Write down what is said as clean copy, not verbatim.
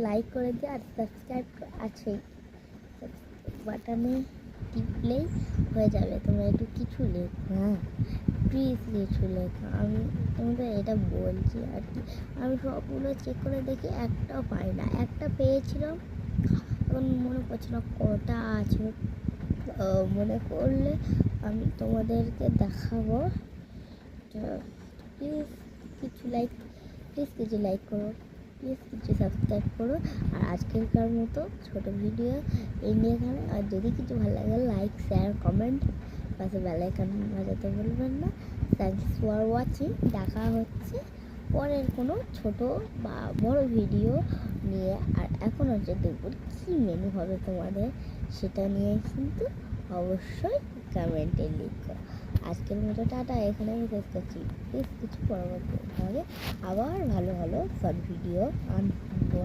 Like করে দিও আর subscribe আছেই, বাটনে টিপলেই হয়ে যাবে। তোমরা একটু কিছু লেখো, হ্যাঁ প্লিজ কিছু লেখো। আমি তোমাদের এটা বলছি আর কি। আমি সবগুলো চেক করে দেখি একটাও পাই না। একটা পেয়েছিলাম, এখন মনে পড়ছে না কটা আছে। মনে করলে আমি তোমাদেরকে দেখাবো। প্লিজ কিছু লাইক, প্লিজ কিছু লাইক করো, প্লিজ কিছু সাবস্ক্রাইব করো। আর আজকেরকার মতো ছোট ভিডিও এই নিয়ে এখানে। আর যদি কিছু ভালো লাগে লাইক শেয়ার কমেন্ট, পাশে বেল আইকন বাজাতে ভুলবেন না। Thanks for watching. দেখা হচ্ছে পরের কোনো ছোট বা বড় ভিডিও নিয়ে। আর এখন হচ্ছে দুপুর কী মেনু হবে তোমাদের সেটা নিয়ে কিন্তু অবশ্যই কমেন্টে লিখো। আজকের মতো টাটা, এখানে আমি শেষ করছি। প্লিজ কিছু পরবর্তীভাবে আবার ভালো ভালো শর্ট ভিডিও আনবো।